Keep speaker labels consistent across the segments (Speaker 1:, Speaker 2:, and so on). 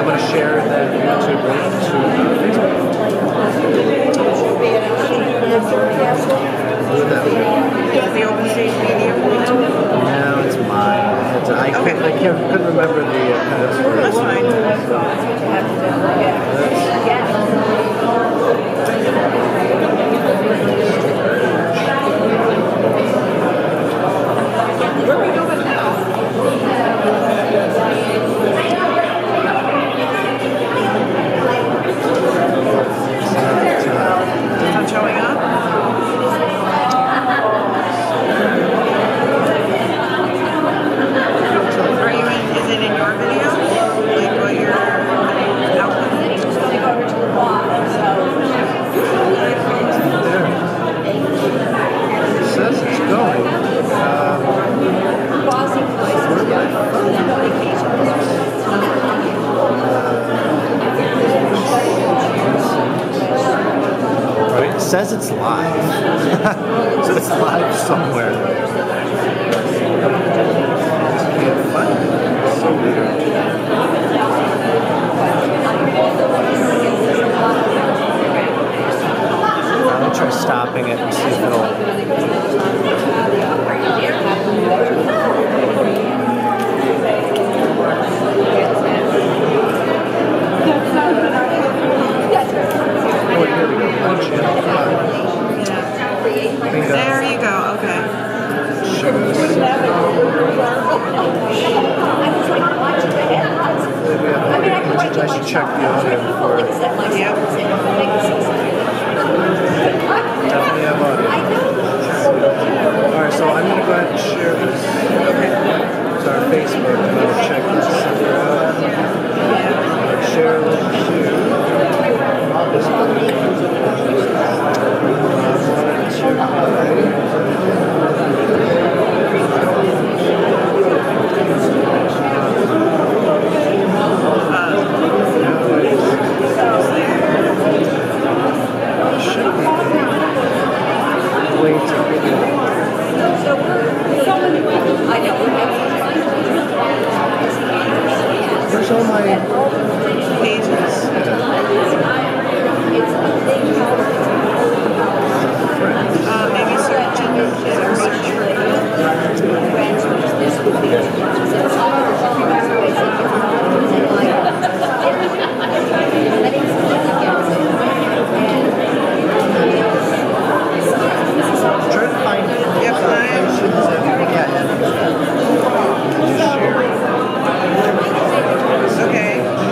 Speaker 1: I'm going to share that YouTube link to Facebook. Who would that be?
Speaker 2: The Open Stage Media one?
Speaker 1: No, it's mine. I couldn't remember the password.
Speaker 2: That's fine.
Speaker 3: Where are we going now?
Speaker 2: It's not showing up? Are you in, is it in your video? Like what you're outputting?
Speaker 3: It's going to go over to the block, so.
Speaker 1: There. It says it's going. Right, it says it's live. So it's live somewhere. Just can't find it. It's so weird. I'm gonna try stopping it and see if it'll. Oh, wait, here we go. Channel 5.
Speaker 2: There you go, okay.
Speaker 1: Shows. I should check the audio before.
Speaker 2: Yep.
Speaker 1: Definitely have audio. Alright, so I'm going to go ahead and share this to our Facebook and I'll check this out. Share link to this one. Where's all my
Speaker 2: Pages. Maybe search and search for
Speaker 1: try to find
Speaker 2: Yep,
Speaker 1: just share it.
Speaker 2: okay.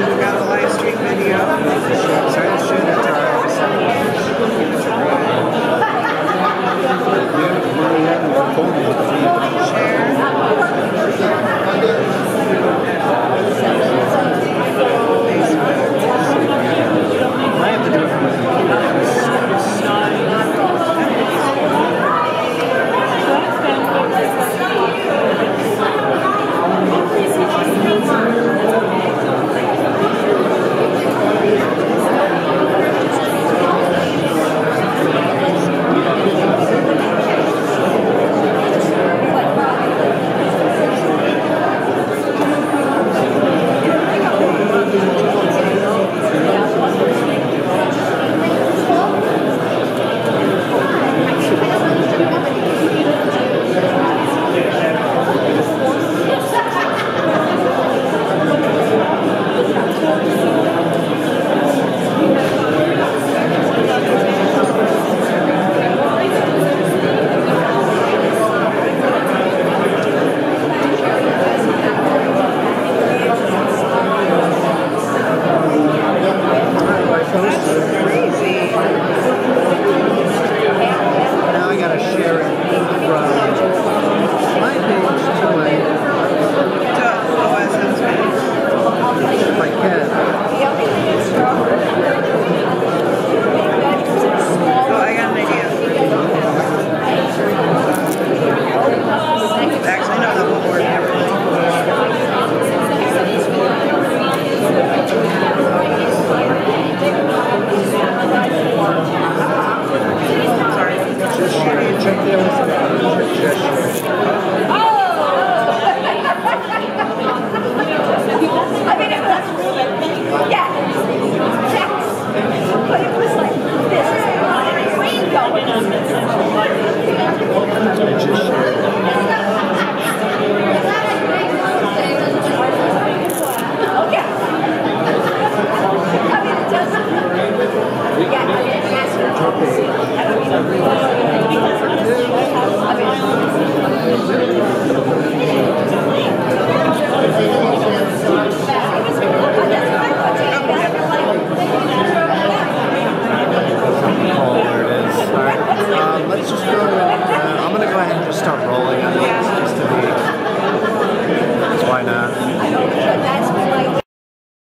Speaker 3: that's my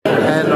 Speaker 1: And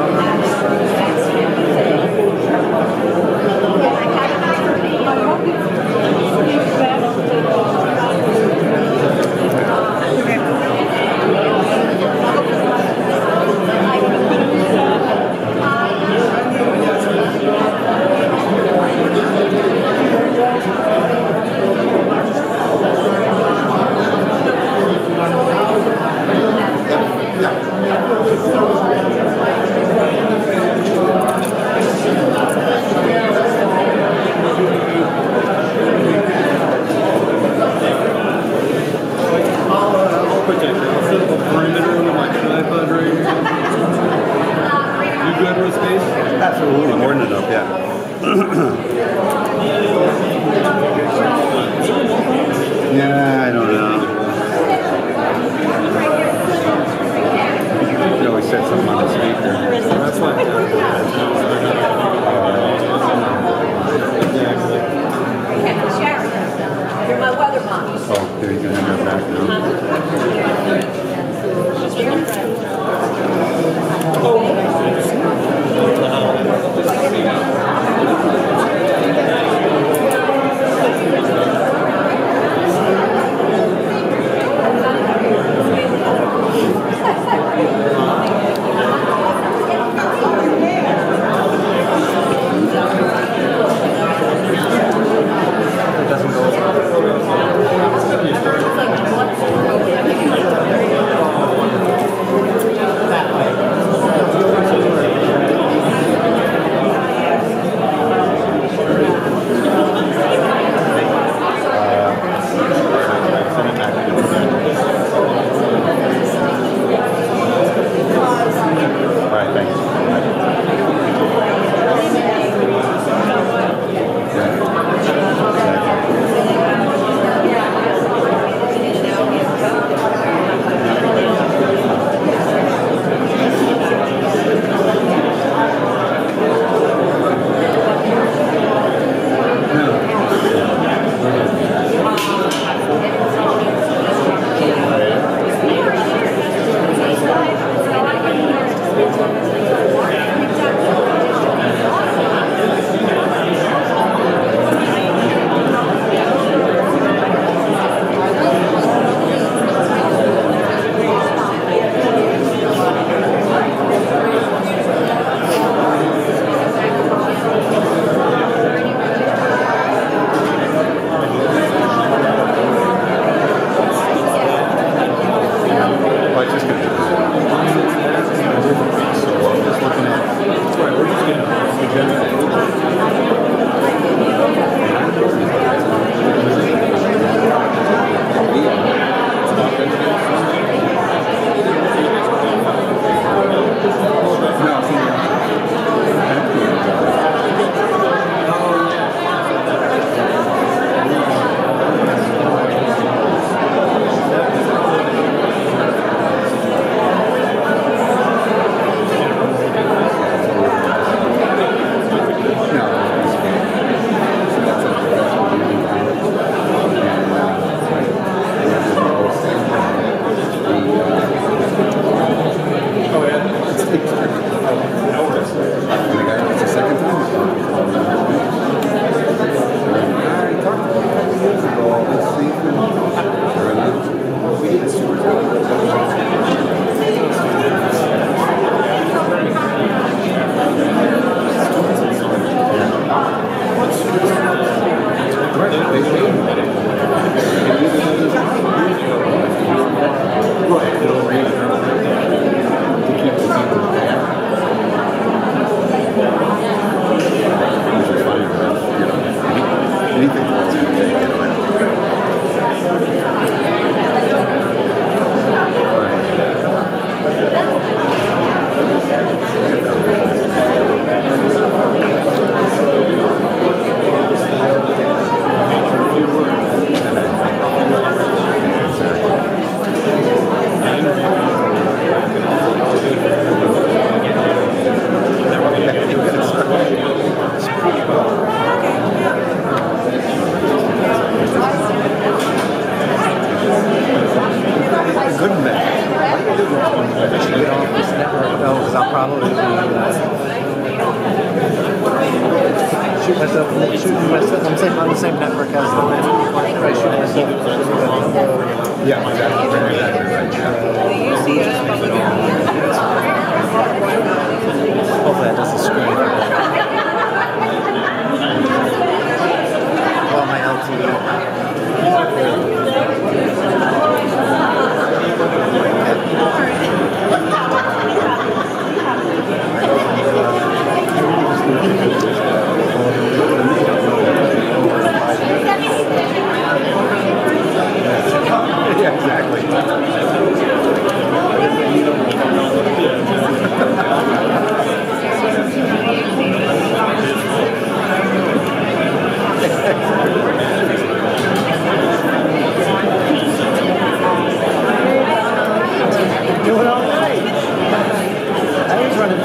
Speaker 4: I'll protect it. I'll set up a perimeter with my tripod right here. You good with space?
Speaker 5: Absolutely, more than enough, yeah. Yeah, I don't know. You can always set something on the speaker.
Speaker 4: That's fine. Exactly.
Speaker 3: Sharon. You're my weather mom.
Speaker 5: Oh, there you can have her back now.
Speaker 1: I should get off this network though, because I'll probably be shoot myself. I'm saying on the same network as the last if I shoot myself.
Speaker 5: Yeah, exactly.
Speaker 2: You see us, but we don't.
Speaker 1: Hopefully that doesn't screen. Well, my LTE.
Speaker 5: Yeah, exactly.
Speaker 1: Doing all right. I was running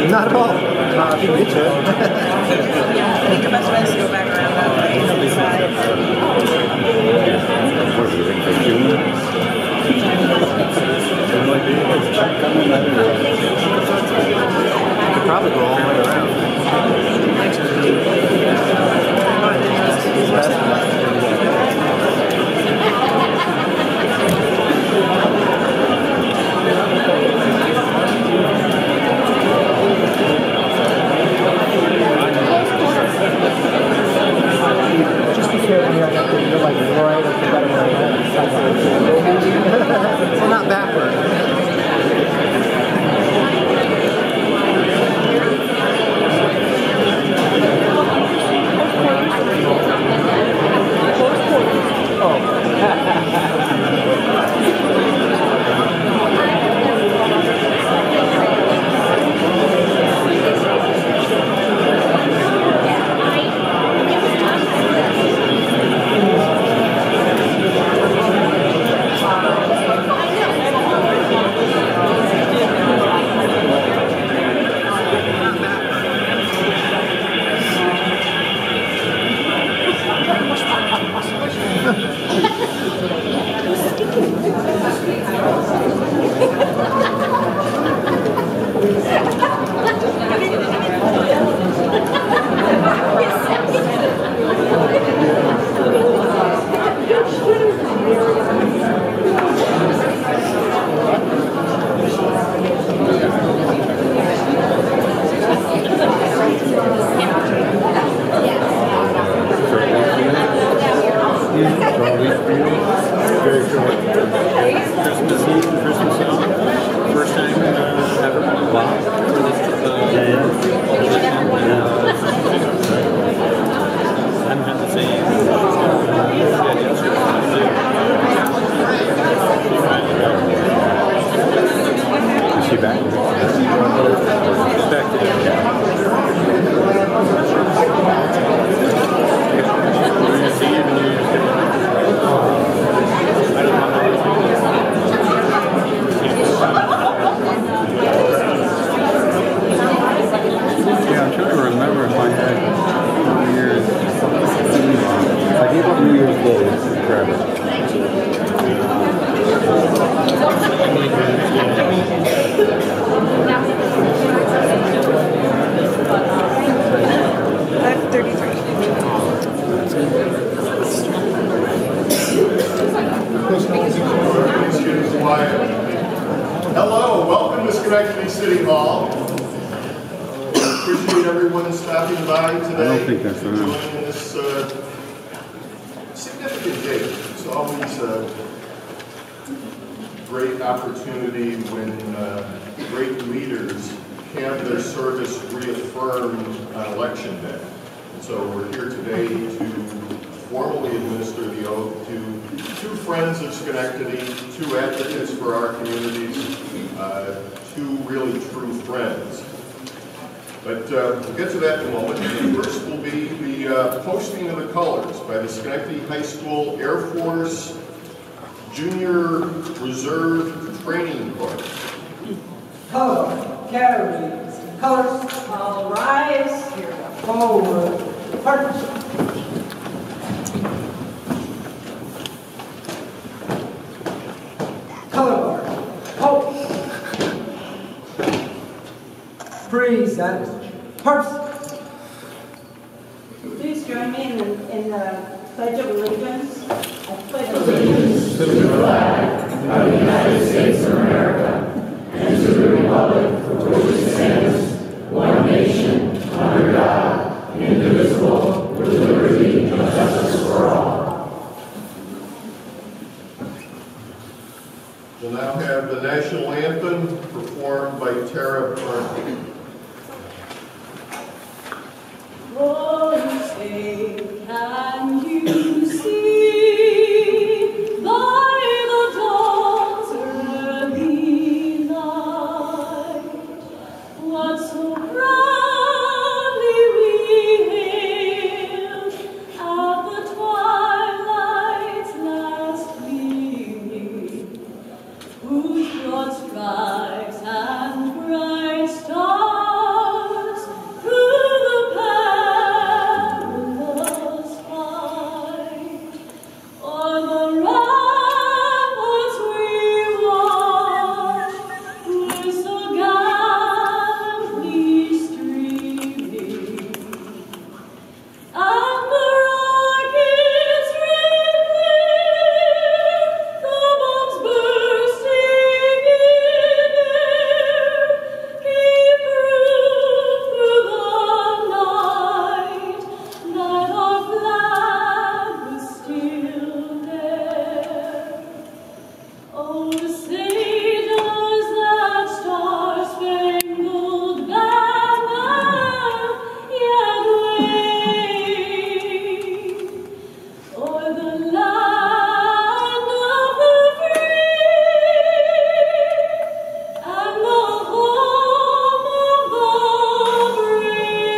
Speaker 1: Not at all. I think it's it.
Speaker 2: I think the best way is to go back around that way to the side.
Speaker 5: What do you think they're doing?
Speaker 1: You could probably go all the way around. Just be careful here. You're like right at the better way. Well, not backward.
Speaker 6: everyone stopping by today.
Speaker 5: I don't think that's
Speaker 6: and
Speaker 5: enough.
Speaker 6: joining this significant day. It's always a great opportunity when great leaders have their service reaffirmed on election day. And so we're here today to formally administer the oath to two friends of Schenectady, two advocates for our communities, two really true friends. But we'll get to that in a moment. And first will be the posting of the colors by the Schenectady High School Air Force Junior Reserve Training Corps.
Speaker 7: Color, carries, colors,
Speaker 3: All rise.
Speaker 7: forward, purpose. Color bar, hope. Present, purpose.
Speaker 3: Please join me in the Pledge of Allegiance. I pledge allegiance
Speaker 8: to the flag of the United States of America and to the republic for which it stands, one nation, under God, indivisible, with liberty and justice for all.
Speaker 6: We'll now have the national anthem performed by Tara Burney.
Speaker 3: Oh, say, can you see by the dawn's early light what so proudly we hailed at the twilight's last gleaming, whose broad stripes and bright stars through the perilous fight, o'er the ramparts we watched, were so gallantly streaming, and the rockets red glare, the bombs bursting in air, gave proof through the night that our flag was still there. Oh, say does that star-spangled banner yet wave o'er the land of the free and the home of the brave?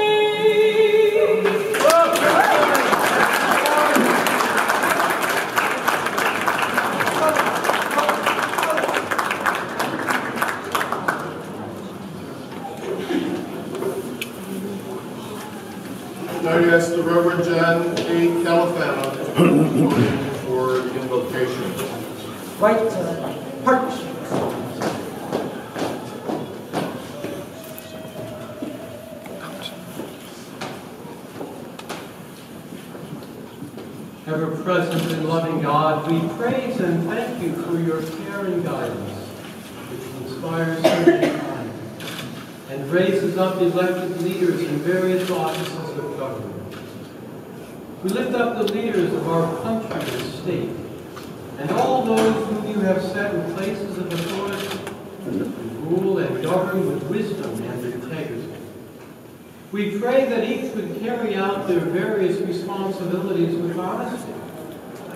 Speaker 6: Now I ask the Reverend John A. Califano to come forward for the invocation.
Speaker 7: Right turn, purpose.
Speaker 4: Ever-present and loving God, we praise and thank you for your care and guidance, which inspires mankind and raises up elected leaders in various offices of government. We lift up the leaders of our country and state, and all those whom you have set in places of authority to rule and govern with wisdom and integrity. We pray that each would carry out their various responsibilities with honesty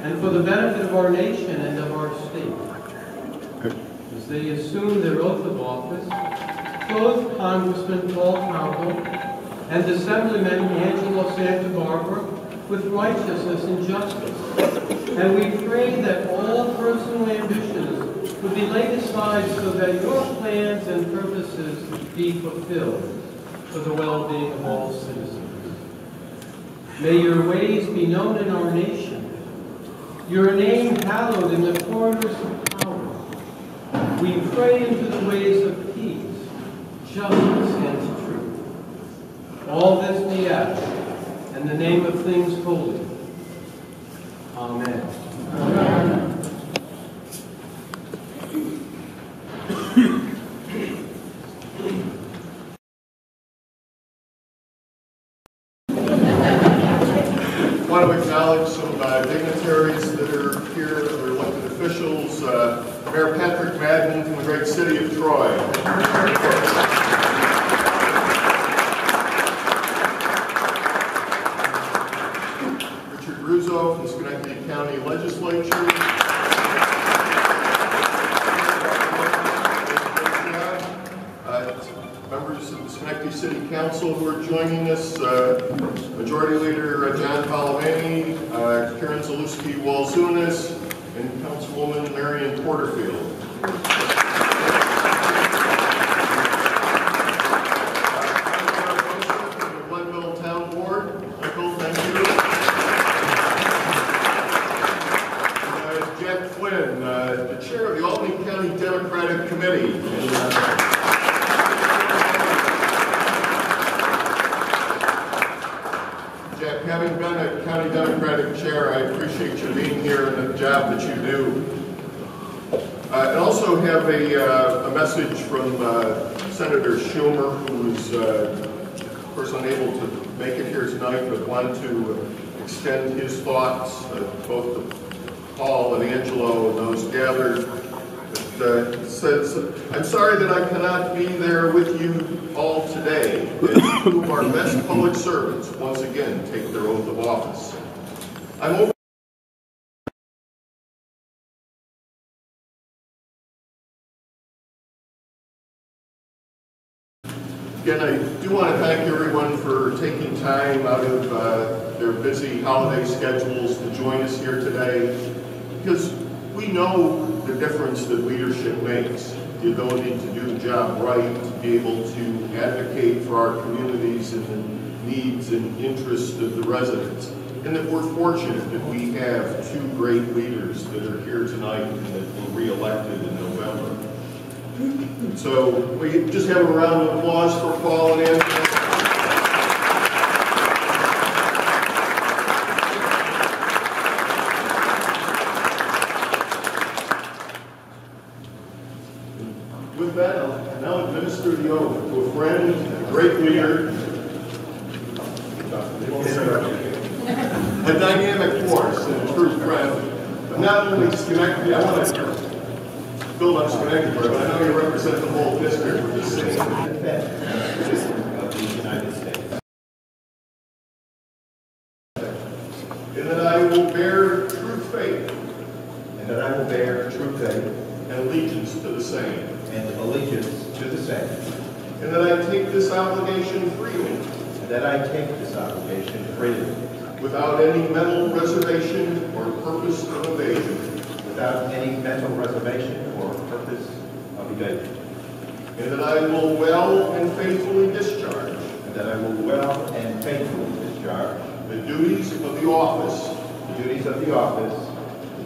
Speaker 4: and for the benefit of our nation and of our state. As they assume their oath of office, clothe Congressman Paul Conkle and Assemblyman Angelo Santa Barbara with righteousness and justice. And we pray that all personal ambitions would be laid aside so that your plans and purposes be fulfilled for the well-being of all citizens. May your ways be known in our nation, your name hallowed in the corridors of power. We pray into the ways of peace, justice, and truth. All this we ask in the name of things holy. Amen.
Speaker 8: Amen.
Speaker 6: I want to acknowledge some dignitaries that are here, other elected officials. Mayor Patrick Madden from the great city of Troy. Richard Russo from Schenectady County Legislature. Members of the Schenectady City Council who are joining us, Majority Leader John Palamani, Karen Zalewski-Walzunas, and Councilwoman Marion Porterfield. From the Glenville Town Board, Michael, thank you. Jack Flynn, the Chair of the Albany County Democratic Committee. Jack, having been a county Democratic chair, I appreciate you being here and the job that you do. And also have a message from Senator Schumer, who is, of course, unable to make it here tonight, but wanted to extend his thoughts, both to Paul and Angelo and those gathered. It says, I'm sorry that I cannot be there with you all today, as two of our best public servants once again take their oath of office. I'm over Again, I do want to thank everyone for taking time out of their busy holiday schedules to join us here today, because we know the difference that leadership makes, the ability to do the job right, to be able to advocate for our communities and the needs and interests of the residents, and that we're fortunate that we have two great leaders that are here tonight and that were re-elected in November. So we just have a round of applause for Paul and Angela. With that, I'll now administer the oath to a friend, a great leader, a dynamic force, and a true friend. But not only Schenectady, I want to build on Schenectady, but I know you represent the whole district with the same of the United States. And that I will bear true faith.
Speaker 5: And that I will bear true faith.
Speaker 6: And allegiance to the same.
Speaker 5: And allegiance to the same.
Speaker 6: And that I take this obligation freely.
Speaker 5: And that I take this obligation freely.
Speaker 6: Without any mental reservation or purpose of evasion.
Speaker 5: Without any mental reservation or purpose of evasion.
Speaker 6: And that I will well and faithfully discharge.
Speaker 5: And that I will well and faithfully discharge.
Speaker 6: The duties of the office.
Speaker 5: The duties of the office.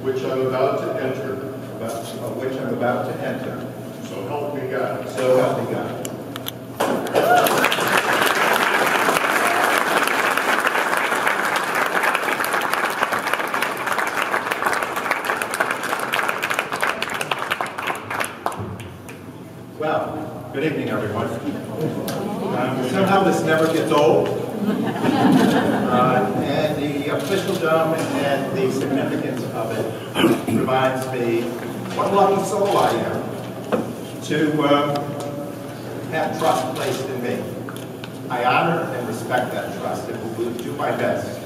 Speaker 6: Which I'm about to enter.
Speaker 5: Of which I'm about to enter.
Speaker 6: So help me God.
Speaker 5: So help me God. Well, good evening, everyone. Somehow this never gets old. And the officialdom and the significance of it reminds me what a lucky soul I am to have trust placed in me. I honor and respect that trust and will do my best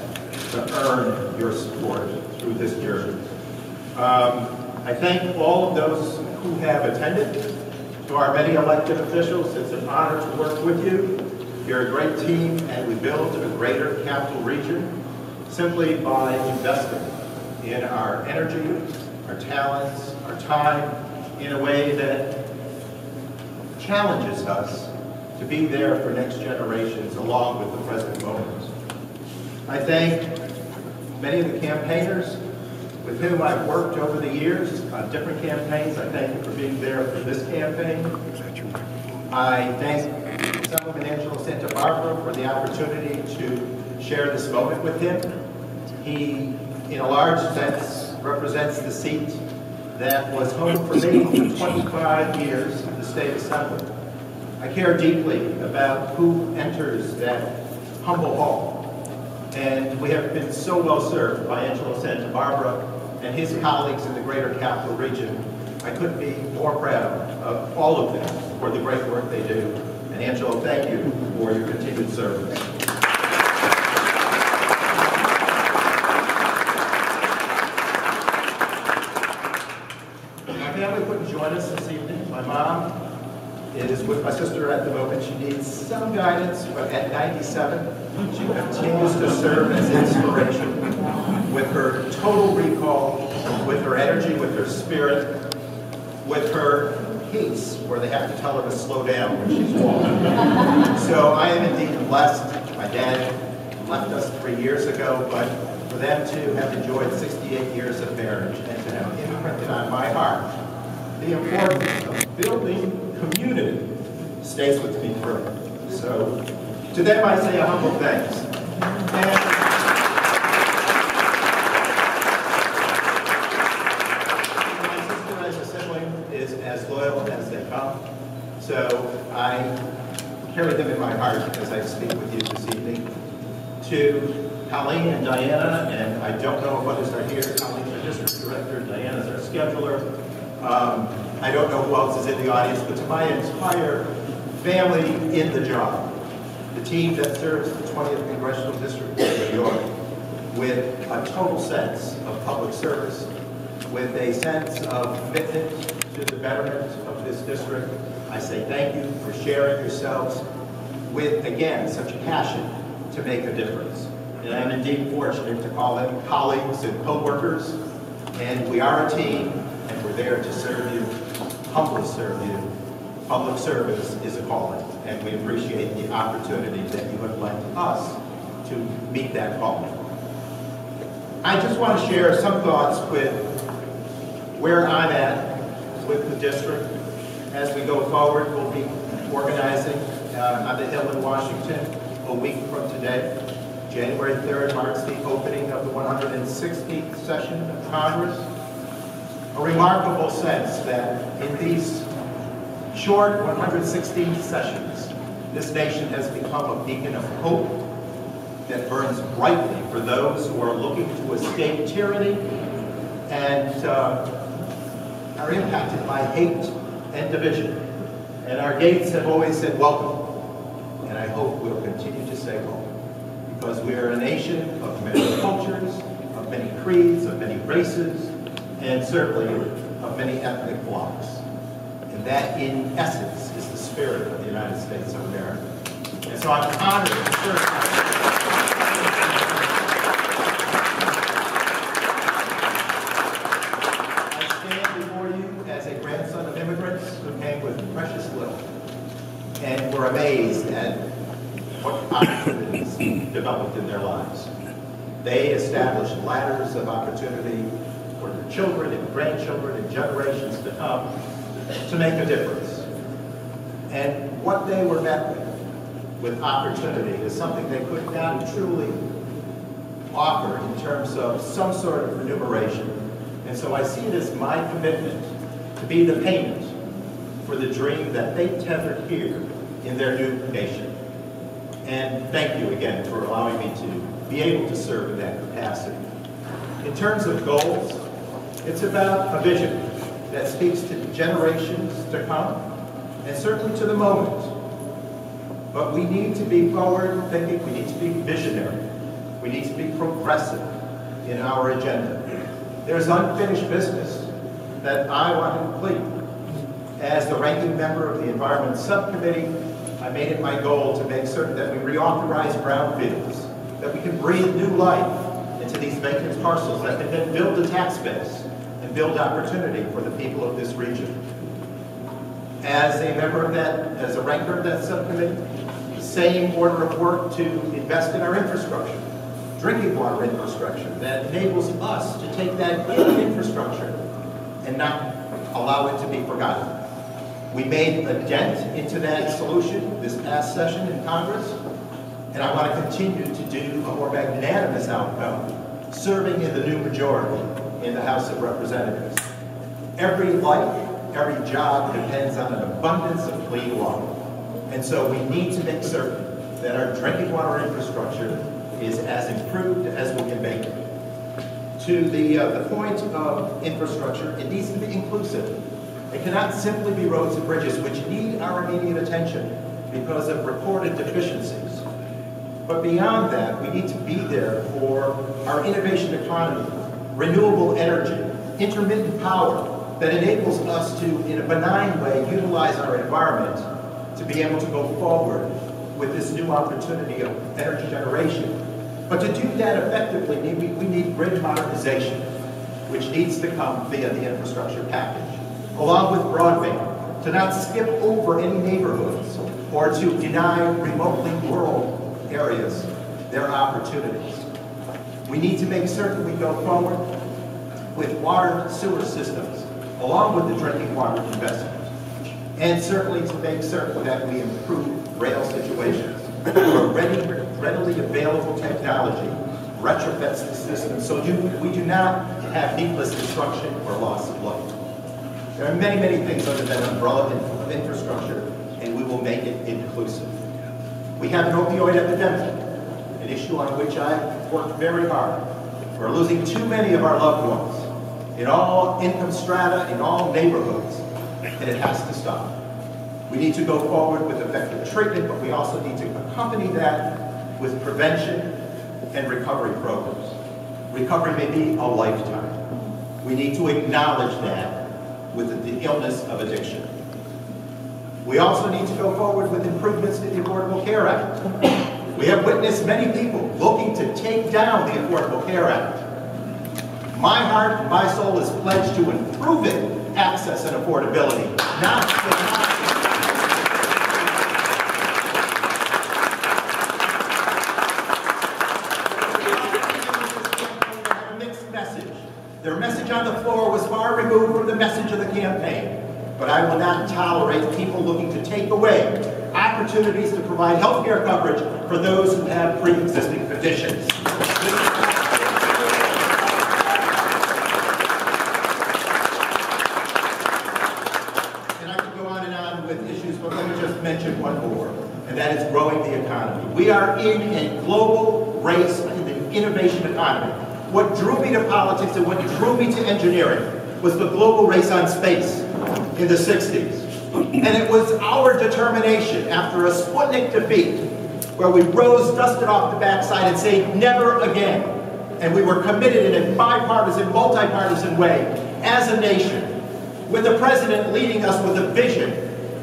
Speaker 5: to earn your support through this journey. I thank all of those who have attended. To our many elected officials, it's an honor to work with you. You're a great team, and we build a greater capital region simply by investing in our energy, our talents, our time, in a way that challenges us to be there for next generations along with the present moment. I thank many of the campaigners with whom I've worked over the years on different campaigns. I thank you for being there for this campaign. I thank Councilman Angelo Santa Barbara for the opportunity to share this moment with him. He, in a large sense, represents the seat that was home for me for 25 years in the State Assembly. I care deeply about who enters that humble hall. And we have been so well served by Angelo Santa Barbara and his colleagues in the greater capital region. I couldn't be more proud of all of them for the great work they do. And Angelo, thank you for your continued service. My family couldn't join us this evening. My mom is with my sister at the moment. She needs some guidance, but at 97, she continues to serve as inspiration with her total recall, with her energy, with her spirit, with her pace, where they have to tell her to slow down when she's walking. So I am indeed blessed. My dad left us 3 years ago, but for them to have enjoyed 68 years of marriage and to have imprinted on my heart the importance of building community stays with me forever. So to them I say a humble thanks. And as loyal as they come. So I carry them in my heart as I speak with you this evening. To Colleen and Diana, and I don't know if others are here. Colleen's our district director, Diana's our scheduler. I don't know who else is in the audience, but to my entire family in the job, the team that serves the 20th Congressional District of New York with a total sense of public service, with a sense of commitment to the betterment of this district, I say thank you for sharing yourselves with, again, such passion to make a difference. And I'm indeed fortunate to call them colleagues and co-workers, and we are a team, and we're there to serve you, humbly serve you. Public service is a calling, and we appreciate the opportunity that you have lent us to meet that calling. I just want to share some thoughts with where I'm at with the district. As we go forward, we'll be organizing on the Hill in Washington a week from today. January 3rd marks the opening of the 160th session of Congress. A remarkable sense that in these short 116 sessions, this nation has become a beacon of hope that burns brightly for those who are looking to escape tyranny and are impacted by hate and division. And our gates have always said welcome. And I hope we'll continue to say welcome. Because we are a nation of many cultures, of many creeds, of many races, and certainly of many ethnic blocks. And that, in essence, is the spirit of the United States of America. And so I'm honored to serve. Precious little, and we're amazed at what opportunities developed in their lives. They established ladders of opportunity for their children and grandchildren and generations to come to make a difference. And what they were met with opportunity is something they could not truly offer in terms of some sort of remuneration. And so I see it as my commitment to be the payment for the dream that they tethered here in their new nation. And thank you again for allowing me to be able to serve in that capacity. In terms of goals, it's about a vision that speaks to generations to come, and certainly to the moment. But we need to be forward-thinking, we need to be visionary, we need to be progressive in our agenda. There's unfinished business that I want to complete. As the ranking member of the Environment Subcommittee, I made it my goal to make certain that we reauthorize brownfields, that we can breathe new life into these vacant parcels, that can then build a tax base and build opportunity for the people of this region. As a member of that, as a ranker of that subcommittee, same order of work to invest in our infrastructure, drinking water infrastructure that enables us to take that infrastructure and not allow it to be forgotten. We made a dent into that solution this past session in Congress, and I want to continue to do a more magnanimous outcome, serving in the new majority in the House of Representatives. Every life, every job depends on an abundance of clean water. And so we need to make certain that our drinking water infrastructure is as improved as we can make it. To the point of infrastructure, it needs to be inclusive. It cannot simply be roads and bridges, which need our immediate attention because of reported deficiencies. But beyond that, we need to be there for our innovation economy, renewable energy, intermittent power that enables us to, in a benign way, utilize our environment to be able to go forward with this new opportunity of energy generation. But to do that effectively, we need grid modernization, which needs to come via the infrastructure package, along with broadband, to not skip over any neighborhoods or to deny remotely rural areas their opportunities. We need to make certain we go forward with water sewer systems, along with the drinking water investment, and certainly to make certain that we improve rail situations where readily available technology retrofits the system so we do not have needless destruction or loss of life. There are many, many things under that umbrella of infrastructure, and we will make it inclusive. We have an opioid epidemic, an issue on which I've worked very hard. We're losing too many of our loved ones in all income strata, in all neighborhoods, and it has to stop. We need to go forward with effective treatment, but we also need to accompany that with prevention and recovery programs. Recovery may be a lifetime. We need to acknowledge that with the illness of addiction. We also need to go forward with improvements to the Affordable Care Act. We have witnessed many people looking to take down the Affordable Care Act. My heart and my soul is pledged to improving access and affordability, not a mixed message. Their message on the floor was far removed from the message of the campaign. But I will not tolerate people looking to take away opportunities to provide health care coverage for those who have pre-existing conditions. And I could go on and on with issues, but let me just mention one more, and that is growing the economy. We are in a global race in the innovation economy. What drew me to politics and what drew me to engineering was the global race on space in the 60s. And it was our determination after a Sputnik defeat where we rose, dusted off the backside and said, never again. And we were committed in a bipartisan, multi-partisan way as a nation, with the president leading us with a vision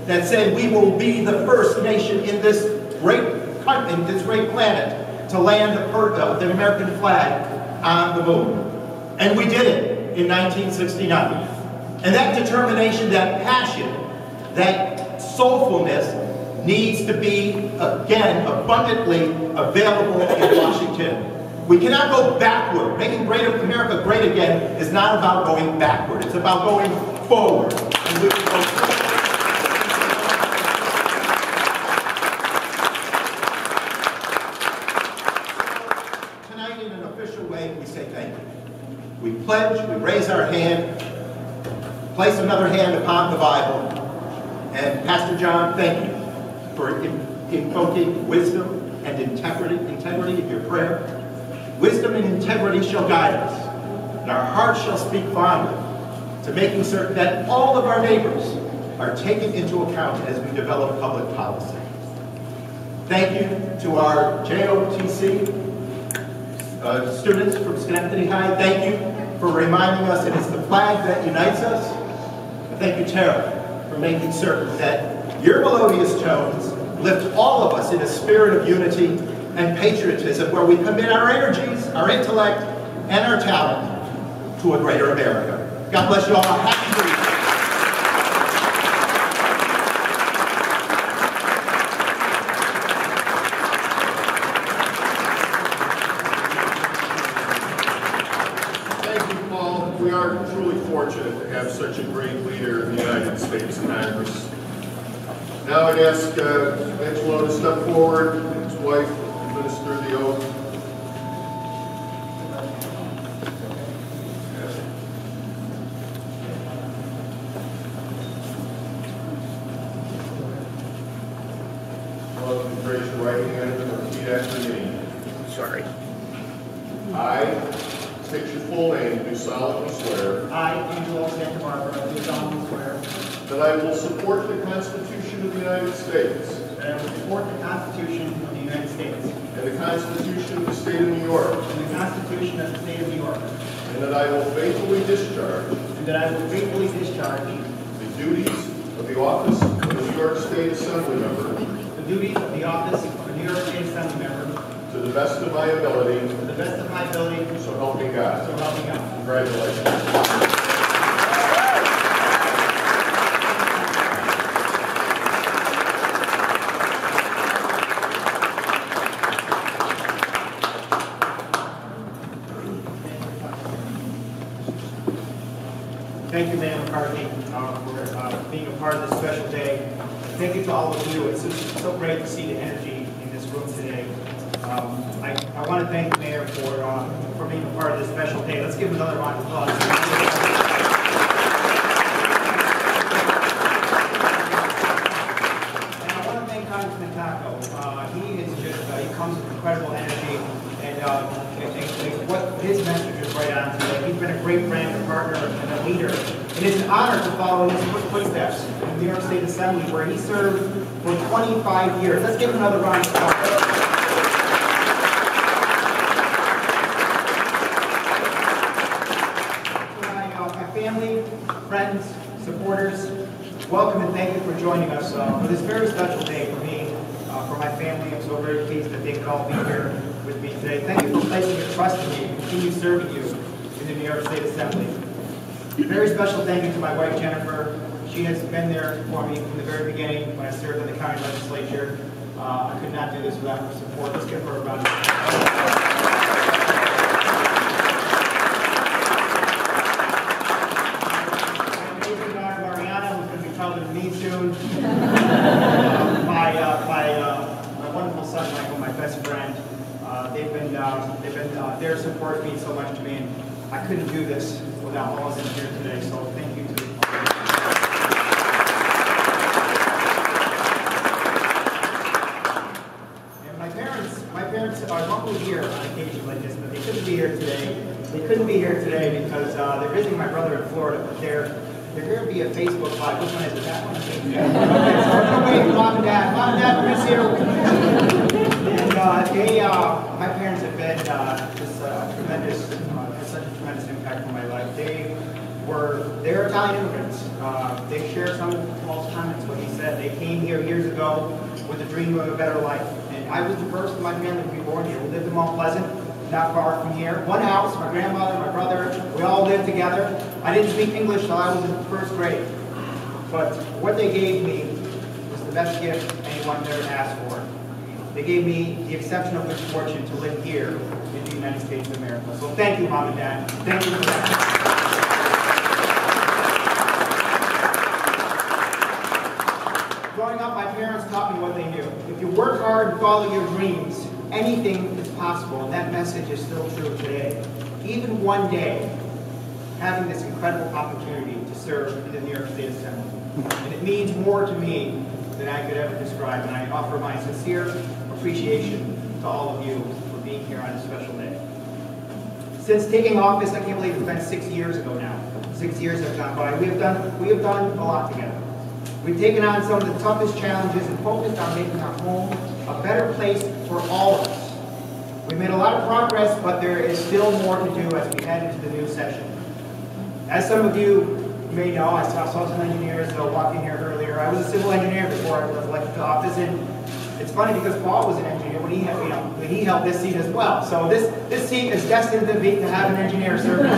Speaker 5: that said we will be the first nation in this great country, this great planet, to land the American flag on the moon. And we did it in 1969. And that determination, that passion, that soulfulness needs to be, again, abundantly available in Washington. We cannot go backward. Making America great again is not about going backward. It's about going forward. And we will go forward. Tonight, in an official way, we say thank you. We pledge, we raise our hand, place another hand upon the Bible, and Pastor John, thank you for invoking wisdom and integrity in your prayer. Wisdom and integrity shall guide us, and our hearts shall speak fondly to making certain that all of our neighbors are taken into account as we develop public policy. Thank you to our JOTC students from Schenectady High. Thank you for reminding us it is the flag that unites us. Thank you, Tara, for making certain that your melodious tones lift all of us in a spirit of unity and patriotism where we commit our energies, our intellect, and our talent to a greater America. God bless you all. Happy New Year.
Speaker 6: We are truly fortunate to have such a great leader in the United States Congress. Now I'd ask Angelo to step forward and his wife administer the oath. Well, you can raise your right hand and repeat after me.
Speaker 1: Sorry.
Speaker 6: I state your full name, do solemnly swear
Speaker 9: I, Angelo Santa Barbara, do solemnly swear
Speaker 6: that I will support the Constitution of the United States
Speaker 9: that I will support the Constitution of the United States
Speaker 6: and the Constitution of the State of New York,
Speaker 9: and the Constitution of the State of New York,
Speaker 6: and that I will faithfully discharge
Speaker 9: and that I will faithfully discharge
Speaker 6: the duties of the office of the New York State Assembly member
Speaker 9: the duties of the office of the New York State Assembly member
Speaker 6: to the best of my ability,
Speaker 9: to the best of my ability,
Speaker 6: so help me God.
Speaker 9: so help me God.
Speaker 6: Congratulations.
Speaker 9: Thank you, Mayor McCarthy, for being a part of this special day. Thank you to all of you. It's just so great to see the energy in this room today. I want to thank the Mayor for being a part of this special day. Let's give him another round of applause. And I want to thank Congressman Taco. He is just, he comes with incredible energy, and what his message is right on today. He's been a great friend, a partner, and a leader. And it's an honor to follow in his footsteps in the New York State Assembly, where he served for 25 years. Let's give him another round of applause. My family, friends, supporters, welcome and thank you for joining us for this very special day for me, for my family. I'm so very pleased that they could all be here with me today. Thank you for placing your trust in me and continue serving you in the New York State Assembly. Very special thank you to my wife, Jennifer. She has been there for me from the very beginning when I served in the county legislature. I could not do this without her support. Let's give her a round of applause. My amazing daughter, Mariana, who's going to be taller than me soon. My wonderful son, Michael, my best friend. Their support means so much to me, and I couldn't do this without all of them here today, so thank you to the And my parents are normally here on occasions like this, but they couldn't be here today. They couldn't be here today because they're visiting my brother in Florida, but they're going to be a Facebook Live. Which one is it? That one? Okay, so we're going to wait for Mom and Dad. Mom and Dad, please here. And my parents have been such a tremendous impact on my life. They're Italian immigrants. They share some of Paul's comments, what he said. They came here years ago with a dream of a better life. And I was the first in my family to be born here. We lived in Mount Pleasant, not far from here. One house, my grandmother, my brother, we all lived together. I didn't speak English until I was in first grade. But what they gave me was the best gift anyone could ever ask for. They gave me the exceptional good fortune to live here in the United States of America. So thank you, Mom and Dad. Thank you for that. Growing up, my parents taught me what they knew. If you work hard and follow your dreams, anything is possible, and that message is still true today. Even one day, having this incredible opportunity to serve in the New York State Assembly. And it means more to me than I could ever describe, and I offer my sincere appreciation to all of you for being here on this special day. Since taking office, I can't believe it's been 6 years ago now. 6 years have gone by. We have done a lot together. We've taken on some of the toughest challenges and focused on making our home a better place for all of us. We've made a lot of progress, but there is still more to do as we head into the new session. As some of you may know, I saw some engineers walk in here earlier. I was a civil engineer before I was elected to office, and it's funny because Paul was an engineer when he held this seat as well. So this seat is destined to have an engineer serving.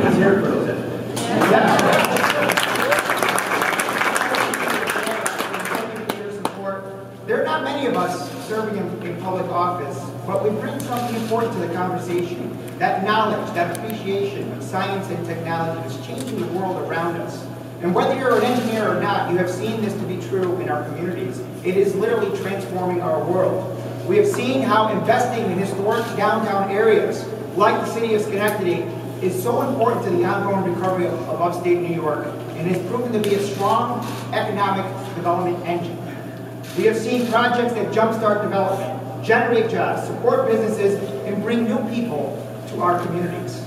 Speaker 9: It's your president. Yeah. There are not many of us serving in public office, but we bring something important to the conversation. That knowledge, that appreciation of science and technology is changing the world around us. And whether you're an engineer or not, you have seen this to be true in our communities. It is literally transforming our world. We have seen how investing in historic downtown areas, like the city of Schenectady, is so important to the ongoing recovery of upstate New York, and has proven to be a strong economic development engine. We have seen projects that jumpstart development, generate jobs, support businesses, and bring new people to our communities.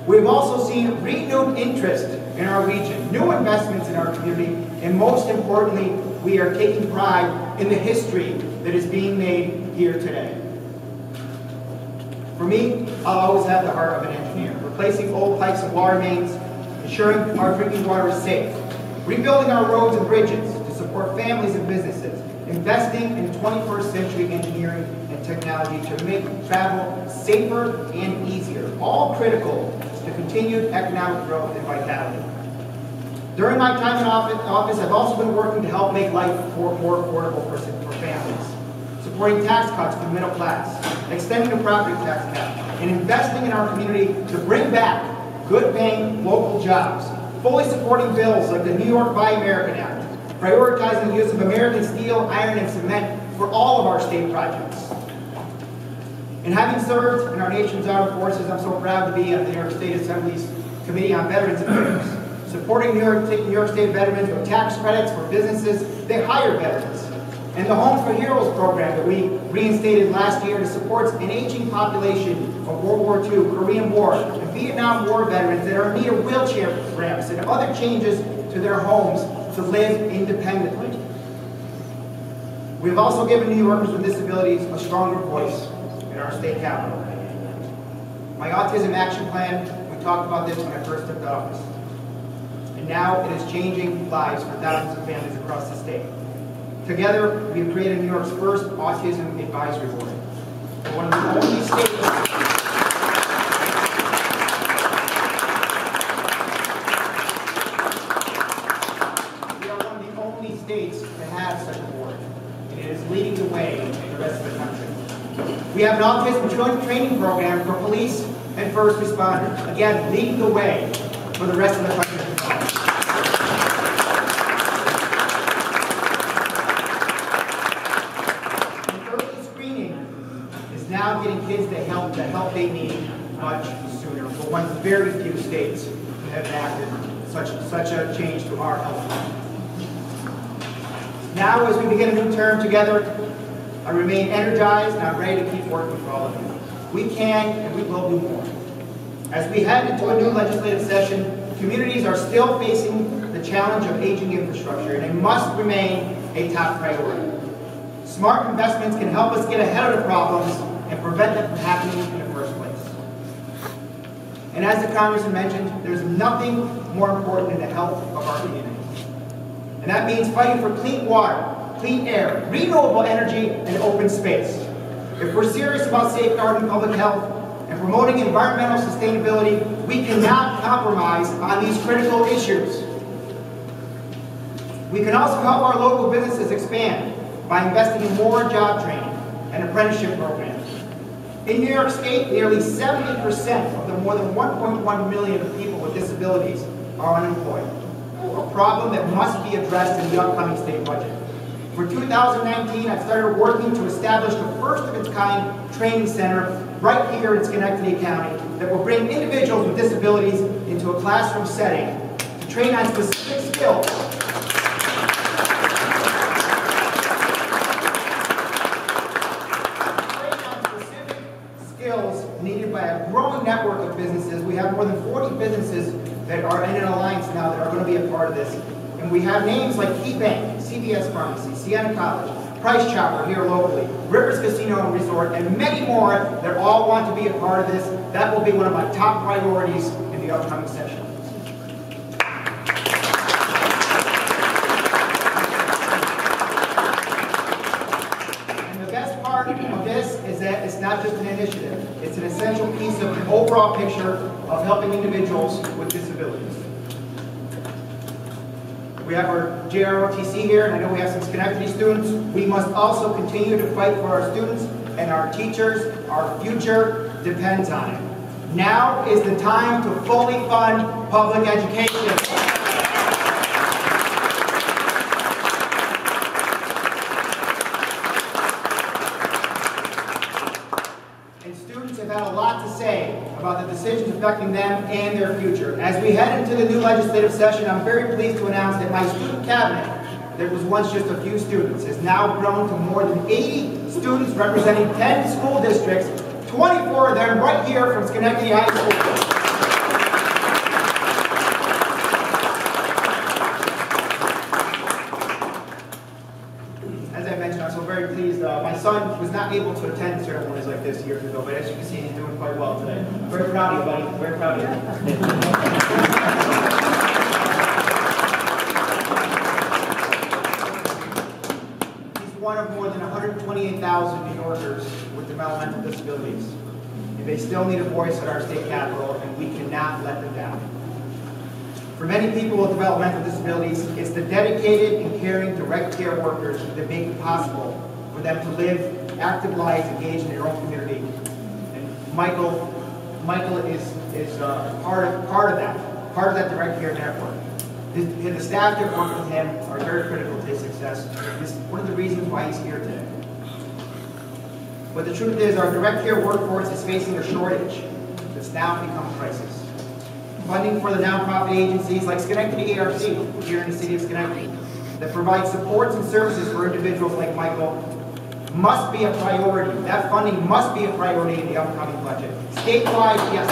Speaker 9: We've also seen renewed interest in our region, new investments in our community, and most importantly, we are taking pride in the history that is being made here today. For me, I'll always have the heart of an engineer, replacing old pipes and water mains, ensuring our drinking water is safe, rebuilding our roads and bridges to support families and businesses, investing in 21st century engineering and technology to make travel safer and easier, all critical to continued economic growth and vitality. During my time in office, I've also been working to help make life more affordable for families, supporting tax cuts for the middle class, extending the property tax cap, and investing in our community to bring back good-paying local jobs, fully supporting bills like the New York Buy American Act, prioritizing the use of American steel, iron, and cement for all of our state projects. And having served in our nation's armed forces, I'm so proud to be on the New York State Assembly's Committee on Veterans Affairs, supporting New York State veterans with tax credits for businesses that hire veterans, and the Homes for Heroes program that we reinstated last year to support an aging population of World War II, Korean War, and Vietnam War veterans that are in need of wheelchair ramps and other changes to their homes to live independently. We've also given New Yorkers with disabilities a stronger voice in our state capital. My Autism Action Plan, we talked about this when I first took office. And now it is changing lives for thousands of families across the state. Together, we've created New York's first Autism Advisory Board. We're one of the only states that have such a board, and it is leading the way in the rest of the country. We have an autism training program for police and first responders, again, leading the way for the rest of the country. Now getting kids the help they need much sooner. We're one of the very few states that have enacted such a change to our health. Now, as we begin a new term together, I remain energized and I'm ready to keep working for all of you. We can and we will do more. As we head into a new legislative session, communities are still facing the challenge of aging infrastructure, and it must remain a top priority. Smart investments can help us get ahead of the problems and prevent them from happening in the first place. And as the Congressman mentioned, there's nothing more important than the health of our community. And that means fighting for clean water, clean air, renewable energy, and open space. If we're serious about safeguarding public health and promoting environmental sustainability, we cannot compromise on these critical issues. We can also help our local businesses expand by investing in more job training and apprenticeship programs. In New York State, nearly 70% of the more than 1.1 million people with disabilities are unemployed, a problem that must be addressed in the upcoming state budget. For 2019, I've started working to establish the first of its kind training center right here in Schenectady County that will bring individuals with disabilities into a classroom setting to train on specific skills needed by a growing network of businesses. We have more than 40 businesses that are in an alliance now that are going to be a part of this. And we have names like Key Bank, CVS Pharmacy, Siena College, Price Chopper here locally, Rivers Casino and Resort, and many more that all want to be a part of this. That will be one of my top priorities in the upcoming session. Of this is that it's not just an initiative, it's an essential piece of the overall picture of helping individuals with disabilities. We have our JROTC here, and I know we have some Schenectady students. We must also continue to fight for our students and our teachers. Our future depends on it. Now is the time to fully fund public education. Had a lot to say about the decisions affecting them and their future. As we head into the new legislative session, I'm very pleased to announce that my student cabinet, that was once just a few students, has now grown to more than 80 students representing 10 school districts, 24 of them right here from Schenectady High School. As I mentioned, I'm so very pleased. My son was not able to attend ceremonies like this years ago, but as you can see, he's doing quite well today. Very proud of you, buddy. Very proud of you. He's one of more than 128,000 New Yorkers with developmental disabilities. And they still need a voice at our state capitol, and we cannot let them down. For many people with developmental disabilities, it's the dedicated and caring direct care workers that make it possible for them to live active lives engaged in their own community. And Michael is part of that direct care network. The staff that work with him are very critical to his success. This is one of the reasons why he's here today. But the truth is, our direct care workforce is facing a shortage that's now become a crisis. Funding for the nonprofit agencies like Schenectady ARC here in the city of Schenectady that provide supports and services for individuals like Michael must be a priority. That funding must be a priority in the upcoming budget. Statewide, yes.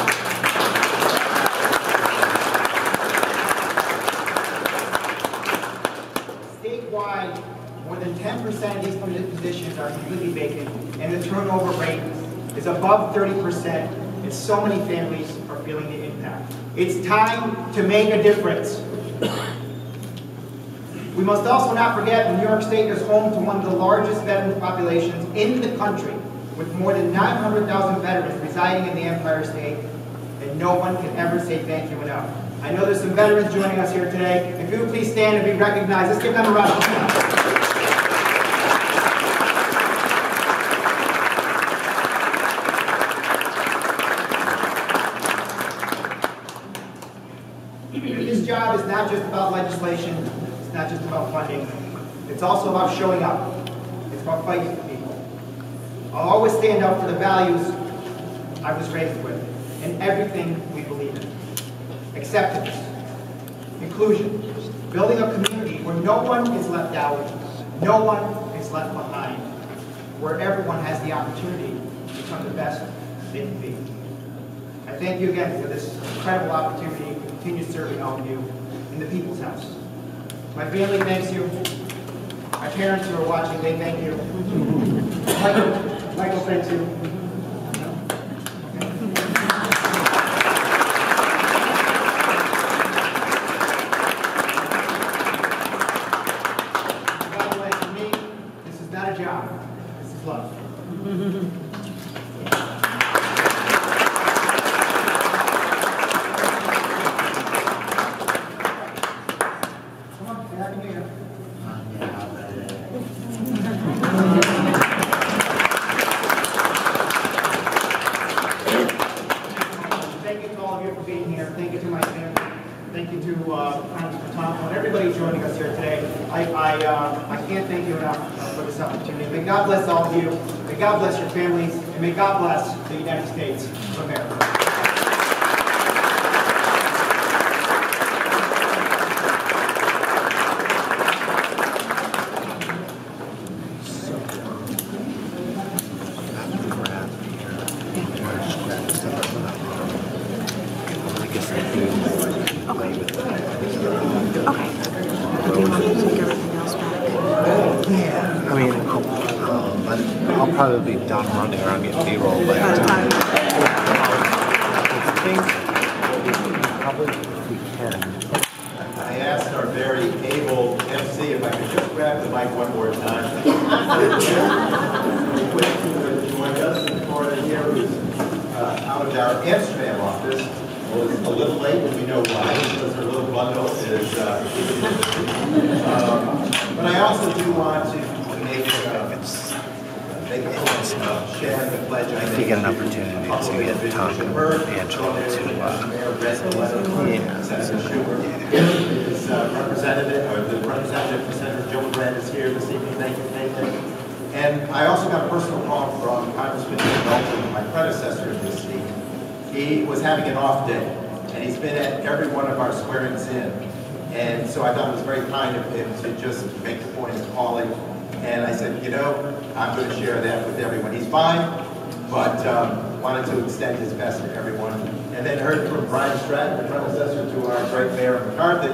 Speaker 9: Statewide, more than 10% of these positions are completely vacant, and the turnover rate is above 30%, and so many families are feeling the impact. It's time to make a difference. We must also not forget that New York State is home to one of the largest veteran populations in the country, with more than 900,000 veterans residing in the Empire State, and no one can ever say thank you enough. I know there's some veterans joining us here today. If you would please stand and be recognized, let's give them a round of applause. This job is not just about legislation, it's not just about funding, it's also about showing up. It's about fighting for people. I'll always stand up for the values I was raised with and everything we believe in. Acceptance, inclusion, building a community where no one is left out, no one is left behind, where everyone has the opportunity to become the best they can be. I thank you again for this incredible opportunity to continue serving all of you in the People's House. My family thanks you. My parents who are watching, they thank you. Michael thanks you. By the way, for me, this is not a job. This is love. Thank you to all of you for being here. Thank you to my family. Thank you to Congressman Thompson and everybody joining us here today. I can't thank you enough for this opportunity. May God bless all of you. May God bless your families. And may God bless the United States of America.
Speaker 1: I mean, I'll probably be done running around getting B-roll by the time. I think probably if we can.
Speaker 5: I asked our very able MC if I could just grab the mic one more time. Joined us in Florida here, who's out of our Amsterdam office. Well, it's a little late, and we know why, because her little bundle is... but I also do want to make a point of sharing the pledge.
Speaker 1: If you get an opportunity to get Tom and Angela to
Speaker 5: His representative, or the representative, Senator Joe Brand is here this evening. Thank you, Nathan. And I also got a personal call from Congressman Dalton, my predecessor in this seat. He was having an off day, and he's been at every one of our swearings in. And so I thought it was very kind of him to just make the point of calling And I said, you know, I'm going to share that with everyone. He's fine, but wanted to extend his best to everyone. And then heard from Brian Stratton, the predecessor to our great Mayor McCarthy,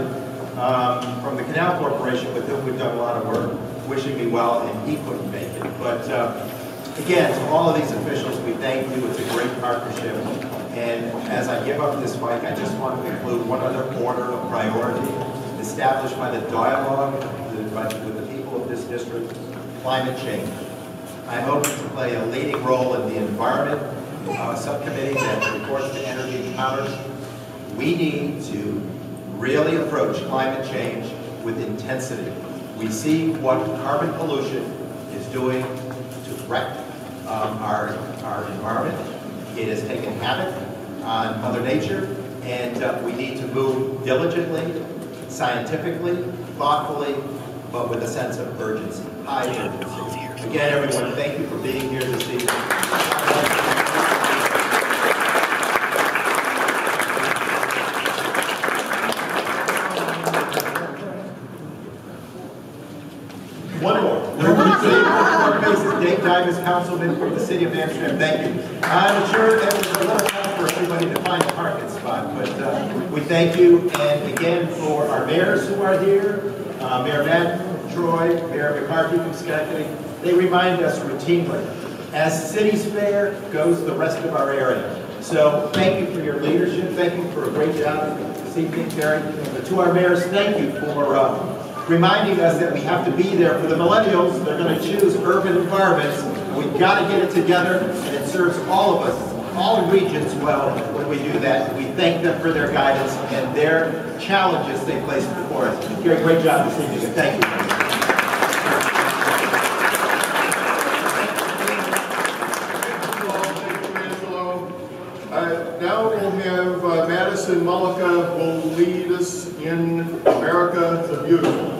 Speaker 5: from the Canal Corporation, with whom we've done a lot of work, wishing me well, and he couldn't make it. But again, to all of these officials, we thank you. It's a great partnership. And as I give up this mic, I just want to include one other order of priority established by the dialogue with the people of this district: climate change. I'm hoping to play a leading role in the environment subcommittee that reports to Energy and Commerce. We need to really approach climate change with intensity. We see what carbon pollution is doing to wreck our environment. It has taken havoc on Mother Nature, and we need to move diligently, scientifically, thoughtfully, but with a sense of urgency, high urgency. Again, everyone, thank you for being here this evening. One more. Dave Dimas, Councilman from the City of Amsterdam. Thank you. I'm sure that was a little tough for everybody to find a parking spot, but we thank you. And again, for our mayors who are here, Mayor Madden, Troy, Mayor McCarthy from Schenectady, they remind us routinely, as City's Fair goes the rest of our area. So thank you for your leadership. Thank you for a great job this evening, Terry. But to our mayors, thank you for reminding us that we have to be there for the millennials. They're going to choose urban environments. We've got to get it together, and it serves all of us, all regions well when we do that. We thank them for their guidance and their challenges they place before us. You did a great job this evening, and thank you.
Speaker 6: Now we'll have Madison Mullica will lead us in America the Beautiful.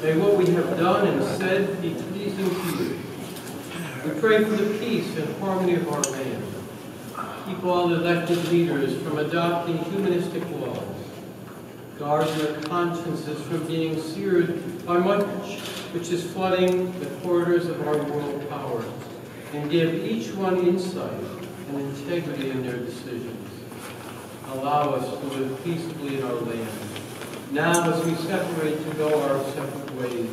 Speaker 4: May what we have done and said be pleasing to you. We pray for the peace and harmony of our land. Keep all elected leaders from adopting humanistic laws. Guard their consciences from being seared by much which is flooding the corridors of our world power, and give each one insight and integrity in their decisions. Allow us to live peaceably in our land. Now, as we separate to go our separate ways,